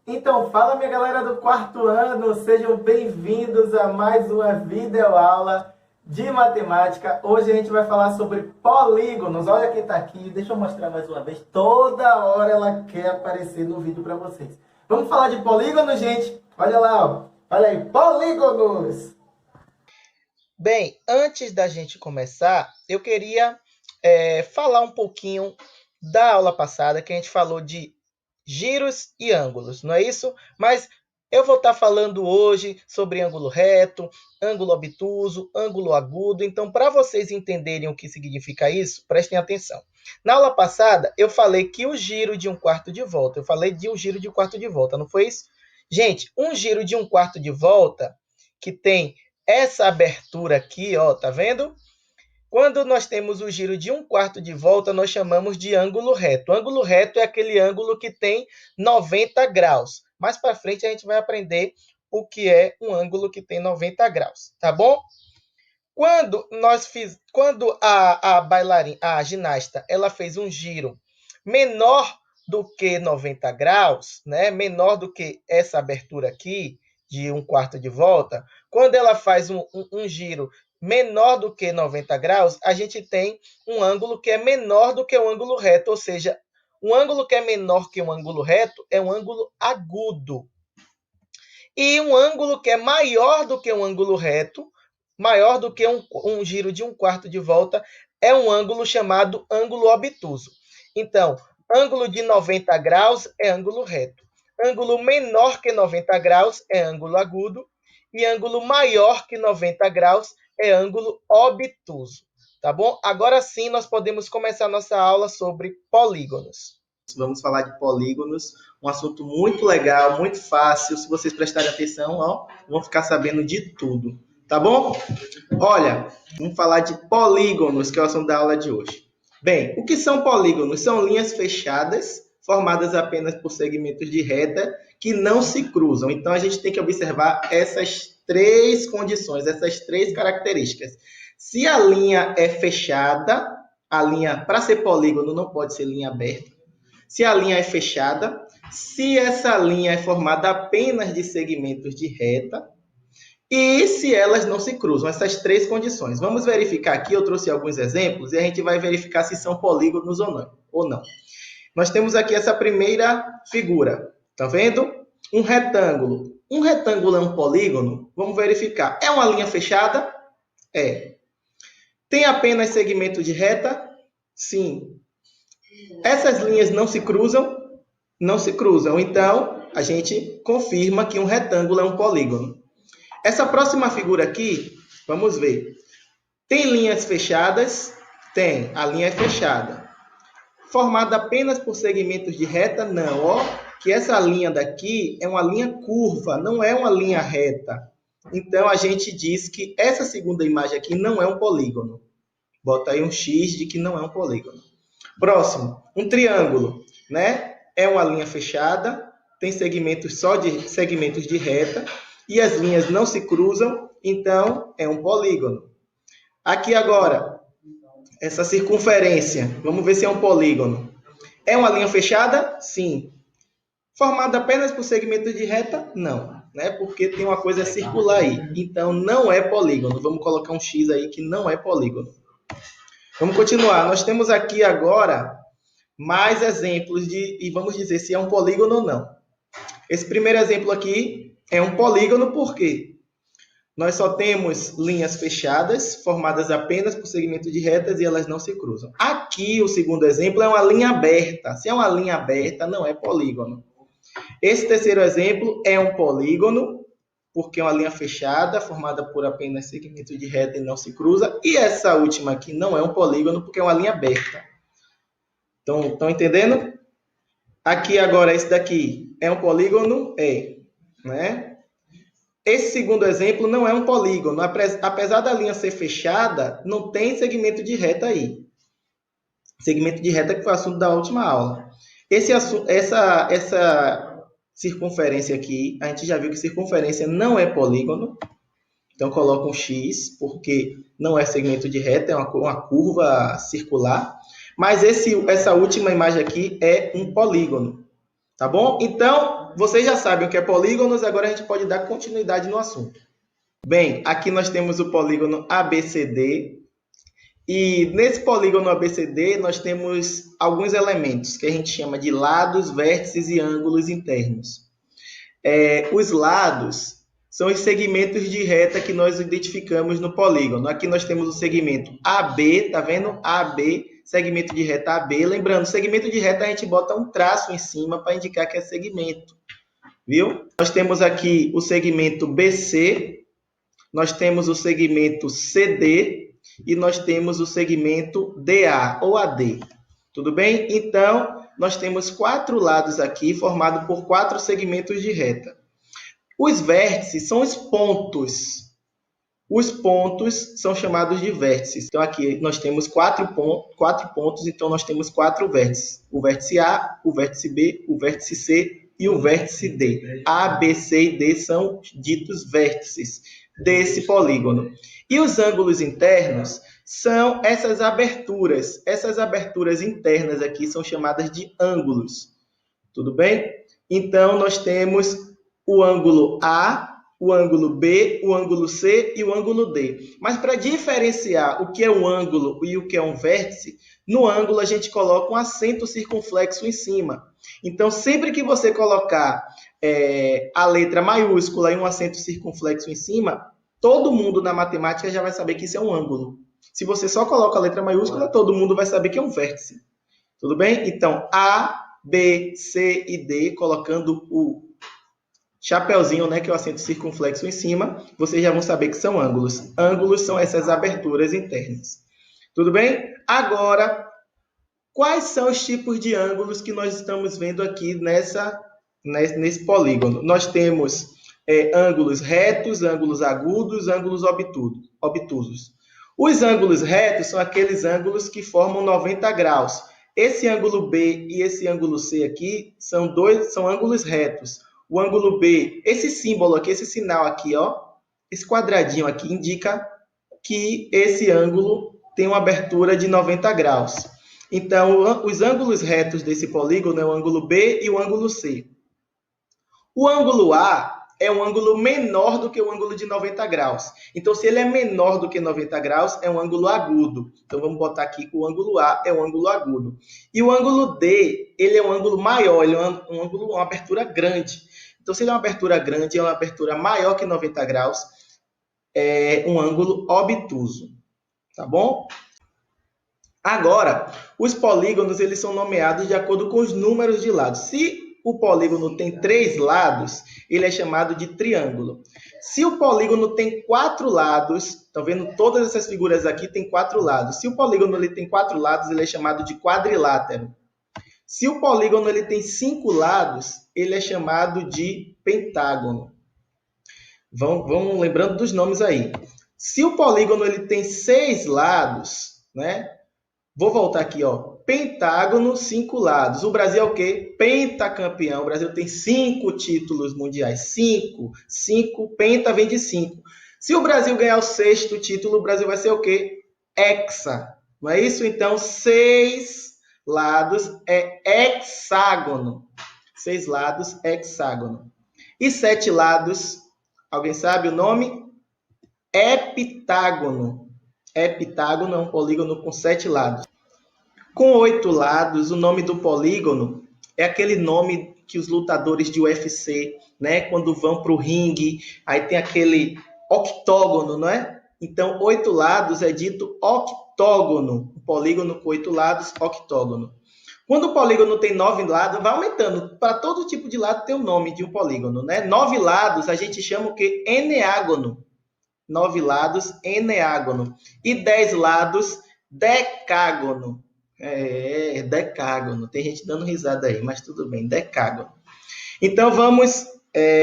Então, fala minha galera do quarto ano, sejam bem-vindos a mais uma videoaula de matemática. Hoje a gente vai falar sobre polígonos. Olha quem está aqui, deixa eu mostrar mais uma vez. Toda hora ela quer aparecer no vídeo para vocês. Vamos falar de polígonos, gente? Olha lá, ó. Olha aí, polígonos! Bem, antes da gente começar, eu queria falar um pouquinho da aula passada, que a gente falou de giros e ângulos, não é isso? Mas eu vou estar falando hoje sobre ângulo reto, ângulo obtuso, ângulo agudo. Então, para vocês entenderem o que significa isso, prestem atenção. Na aula passada, eu falei que o giro de um quarto de volta, eu falei de um giro de um quarto de volta, não foi isso? Gente, um giro de um quarto de volta, que tem essa abertura aqui, ó, tá vendo? Quando nós temos o giro de um quarto de volta, nós chamamos de ângulo reto. O ângulo reto é aquele ângulo que tem 90 graus. Mais para frente a gente vai aprender o que é um ângulo que tem 90 graus, tá bom? Quando a bailarina, a ginasta, ela fez um giro menor do que 90 graus, né? Menor do que essa abertura aqui, de um quarto de volta, quando ela faz um giro menor do que 90 graus, a gente tem um ângulo que é menor do que o ângulo reto, ou seja, um ângulo que é menor que um ângulo reto é um ângulo agudo. E um ângulo que é maior do que um ângulo reto, maior do que um giro de um quarto de volta, é um ângulo chamado ângulo obtuso. Então, ângulo de 90 graus é ângulo reto. Ângulo menor que 90 graus é ângulo agudo. E ângulo maior que 90 graus é ângulo obtuso. Tá bom? Agora sim, nós podemos começar nossa aula sobre polígonos. Vamos falar de polígonos, um assunto muito legal, muito fácil. Se vocês prestarem atenção, ó, vão ficar sabendo de tudo, tá bom? Olha, vamos falar de polígonos, que é o assunto da aula de hoje. Bem, o que são polígonos? São linhas fechadas, formadas apenas por segmentos de reta que não se cruzam. Então, a gente tem que observar essas três condições, essas três características. Se a linha é fechada, a linha, para ser polígono, não pode ser linha aberta. Se a linha é fechada, se essa linha é formada apenas de segmentos de reta e se elas não se cruzam, essas três condições. Vamos verificar aqui, eu trouxe alguns exemplos e a gente vai verificar se são polígonos ou não. Nós temos aqui essa primeira figura, tá vendo? Um retângulo. Um retângulo é um polígono? Vamos verificar. É uma linha fechada? É. Tem apenas segmento de reta? Sim. Essas linhas não se cruzam? Não se cruzam. Então, a gente confirma que um retângulo é um polígono. Essa próxima figura aqui, vamos ver. Tem linhas fechadas? Tem. A linha é fechada. Formada apenas por segmentos de reta? Não. Ó, que essa linha daqui é uma linha curva, não é uma linha reta. Então, a gente diz que essa segunda imagem aqui não é um polígono. Bota aí um X de que não é um polígono. Próximo, um triângulo, né? É uma linha fechada, tem segmentos só de segmentos de reta e as linhas não se cruzam, então é um polígono. Aqui agora, essa circunferência, vamos ver se é um polígono. É uma linha fechada? Sim. Formada apenas por segmentos de reta? Não, né? Porque tem uma coisa circular aí. Então não é polígono. Vamos colocar um X aí que não é polígono. Vamos continuar. Nós temos aqui agora mais exemplos e vamos dizer se é um polígono ou não. Esse primeiro exemplo aqui é um polígono por quê? Nós só temos linhas fechadas, formadas apenas por segmentos de retas e elas não se cruzam. Aqui, o segundo exemplo é uma linha aberta. Se é uma linha aberta, não é polígono. Esse terceiro exemplo é um polígono, porque é uma linha fechada, formada por apenas segmentos de reta e não se cruza. E essa última aqui não é um polígono, porque é uma linha aberta. Estão entendendo? Aqui agora, esse daqui é um polígono? É. Né? Esse segundo exemplo não é um polígono. Apesar da linha ser fechada, não tem segmento de reta aí. Segmento de reta que foi o assunto da última aula. Essa circunferência aqui, a gente já viu que circunferência não é polígono. Então, coloca um X, porque não é segmento de reta, é uma curva circular. Mas essa última imagem aqui é um polígono. Tá bom? Então, Então, vocês já sabem o que é polígonos, agora a gente pode dar continuidade no assunto. Bem, aqui nós temos o polígono ABCD, e nesse polígono ABCD nós temos alguns elementos que a gente chama de lados, vértices e ângulos internos. Os lados são os segmentos de reta que nós identificamos no polígono. Aqui nós temos o segmento AB, tá vendo? AB, segmento de reta AB. Lembrando, segmento de reta a gente bota um traço em cima para indicar que é segmento, viu? Nós temos aqui o segmento BC, nós temos o segmento CD e nós temos o segmento DA ou AD. Tudo bem? Então, nós temos 4 lados aqui, formados por 4 segmentos de reta. Os vértices são os pontos. Os pontos são chamados de vértices. Então, aqui nós temos 4 pontos, então nós temos 4 vértices. O vértice A, o vértice B, o vértice C e o vértice D. A, B, C e D são ditos vértices desse polígono. E os ângulos internos são essas aberturas. Essas aberturas internas aqui são chamadas de ângulos. Tudo bem? Então, nós temos o ângulo A, o ângulo B, o ângulo C e o ângulo D. Mas para diferenciar o que é um ângulo e o que é um vértice, no ângulo a gente coloca um acento circunflexo em cima. Então, sempre que você colocar a letra maiúscula e um acento circunflexo em cima, todo mundo na matemática já vai saber que isso é um ângulo. Se você só coloca a letra maiúscula, todo mundo vai saber que é um vértice. Tudo bem? Então, A, B, C e D, colocando o chapeuzinho, né, que é o acento circunflexo em cima, vocês já vão saber que são ângulos. Ângulos são essas aberturas internas. Tudo bem? Agora, quais são os tipos de ângulos que nós estamos vendo aqui nesse polígono? Nós temos ângulos retos, ângulos agudos, ângulos obtusos. Os ângulos retos são aqueles ângulos que formam 90 graus. Esse ângulo B e esse ângulo C aqui são ângulos retos. O ângulo B, esse símbolo aqui, esse sinal aqui, ó, esse quadradinho aqui indica que esse ângulo tem uma abertura de 90 graus. Então, os ângulos retos desse polígono é o ângulo B e o ângulo C. O ângulo A é um ângulo menor do que o ângulo de 90 graus. Então, se ele é menor do que 90 graus, é um ângulo agudo. Então, vamos botar aqui que o ângulo A é um ângulo agudo. E o ângulo D, ele é um ângulo maior, ele é uma abertura grande. Então, se ele é uma abertura grande, é uma abertura maior que 90 graus, é um ângulo obtuso. Tá bom? Agora, os polígonos eles são nomeados de acordo com os números de lados. Se o polígono tem 3 lados, ele é chamado de triângulo. Se o polígono tem 4 lados, estão vendo todas essas figuras aqui tem 4 lados. Se o polígono ele tem 4 lados, ele é chamado de quadrilátero. Se o polígono ele tem 5 lados, ele é chamado de pentágono. Vão lembrando dos nomes aí. Se o polígono ele tem 6 lados, né? Vou voltar aqui, ó. Pentágono, 5 lados. O Brasil é o quê? Pentacampeão. O Brasil tem 5 títulos mundiais. 5. Penta vem de 5. Se o Brasil ganhar o 6º título, o Brasil vai ser o quê? Hexa. Não é isso? Então, 6 lados é hexágono. 6 lados é hexágono. E 7 lados, alguém sabe o nome? Heptágono. Heptágono é um polígono com 7 lados. Com 8 lados, o nome do polígono é aquele nome que os lutadores de UFC, né, quando vão para o ringue, aí tem aquele octógono, não é? Então, 8 lados é dito octógono. O polígono com 8 lados, octógono. Quando o polígono tem 9 lados, vai aumentando. Para todo tipo de lado tem o nome de um polígono, né? 9 lados a gente chama o quê? Eneágono. 9 lados, eneágono. E 10 lados, decágono. Decágono. Tem gente dando risada aí, mas tudo bem, decágono. Então, vamos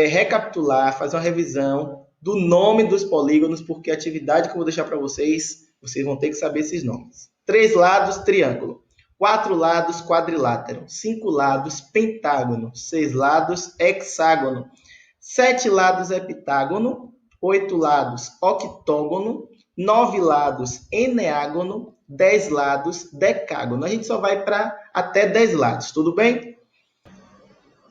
recapitular, fazer uma revisão do nome dos polígonos, porque a atividade que eu vou deixar para vocês vão ter que saber esses nomes. 3 lados, triângulo. 4 lados, quadrilátero. 5 lados, pentágono. 6 lados, hexágono. 7 lados, heptágono. 8 lados, octógono. 9 lados, eneágono. 10 lados, decágono. A gente só vai para até 10 lados, tudo bem?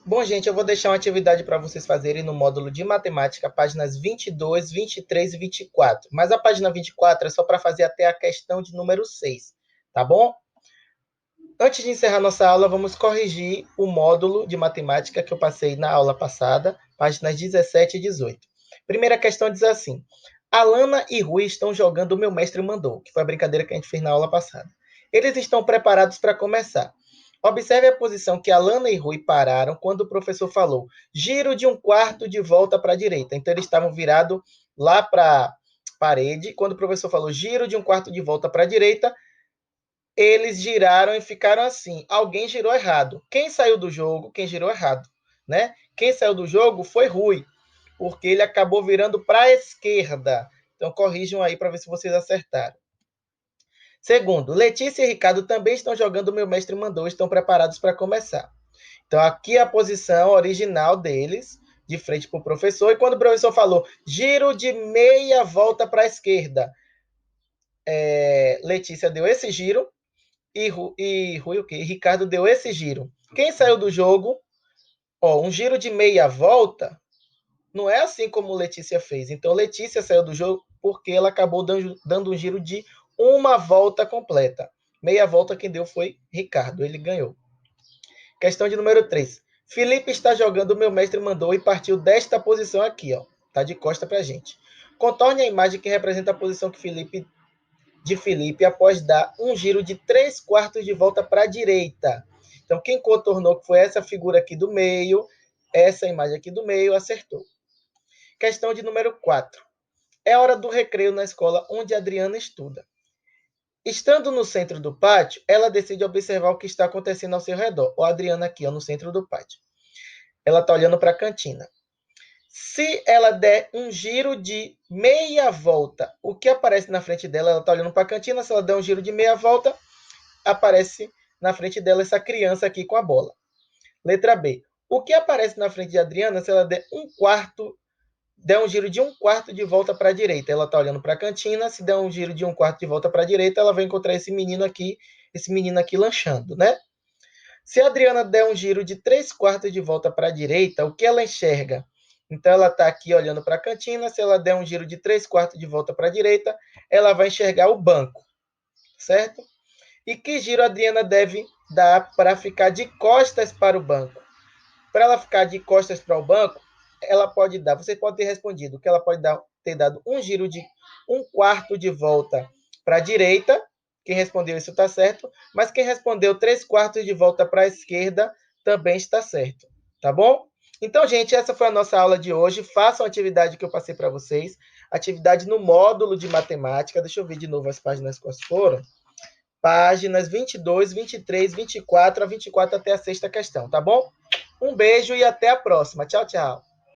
Bom, gente, eu vou deixar uma atividade para vocês fazerem no módulo de matemática, páginas 22, 23 e 24. Mas a página 24 é só para fazer até a questão de número 6, tá bom? Antes de encerrar nossa aula, vamos corrigir o módulo de matemática que eu passei na aula passada, páginas 17 e 18. Primeira questão diz assim: Alana e Rui estão jogando o Meu Mestre Mandou, que foi a brincadeira que a gente fez na aula passada. Eles estão preparados para começar. Observe a posição que Alana e Rui pararam quando o professor falou giro de um quarto de volta para a direita. Então, eles estavam virados lá para a parede. Quando o professor falou giro de um quarto de volta para a direita, eles giraram e ficaram assim. Alguém girou errado. Quem saiu do jogo? Quem girou errado, né? Quem saiu do jogo foi Rui, porque ele acabou virando para a esquerda. Então, corrijam aí para ver se vocês acertaram. Segundo, Letícia e Ricardo também estão jogando o Meu Mestre Mandou, estão preparados para começar. Então, aqui é a posição original deles, de frente para o professor. E quando o professor falou giro de meia volta para a esquerda, Letícia deu esse giro e Rui o quê? Ricardo deu esse giro. Quem saiu do jogo, um giro de meia volta, não é assim como Letícia fez. Então, Letícia saiu do jogo porque ela acabou dando um giro de uma volta completa. Meia volta quem deu foi Ricardo, ele ganhou. Questão de número 3. Felipe está jogando o Meu Mestre Mandou e partiu desta posição aqui, ó. Tá de costa pra gente. Contorne a imagem que representa a posição que Felipe após dar um giro de 3/4 de volta para a direita. Então, quem contornou, que foi essa figura aqui do meio, essa imagem aqui do meio, acertou. Questão de número 4. É hora do recreio na escola onde a Adriana estuda. Estando no centro do pátio, ela decide observar o que está acontecendo ao seu redor. A Adriana aqui, ó, no centro do pátio. Ela está olhando para a cantina. Se ela der um giro de meia volta, o que aparece na frente dela? Ela está olhando para a cantina. Se ela der um giro de meia volta, aparece na frente dela essa criança aqui com a bola. Letra B. O que aparece na frente de Adriana se ela der um giro de 1/4 de volta para a direita? Ela está olhando para a cantina. Se der um giro de 1/4 de volta para a direita, ela vai encontrar esse menino aqui lanchando, né? Se a Adriana der um giro de 3/4 de volta para a direita, o que ela enxerga? Então, ela está aqui olhando para a cantina. Se ela der um giro de 3/4 de volta para a direita, ela vai enxergar o banco, certo? E que giro a Adriana deve dar para ficar de costas para o banco? Para ela ficar de costas para o banco, ela pode dar, você pode ter respondido que ela pode ter dado um giro de 1/4 de volta para a direita. Quem respondeu isso está certo, mas quem respondeu 3/4 de volta para a esquerda também está certo, tá bom? Então, gente, essa foi a nossa aula de hoje. Façam a atividade que eu passei para vocês, atividade no módulo de matemática. Deixa eu ver de novo as páginas quais foram. Páginas 22, 23, 24 a 24 até a sexta questão, tá bom? Um beijo e até a próxima. Tchau, tchau.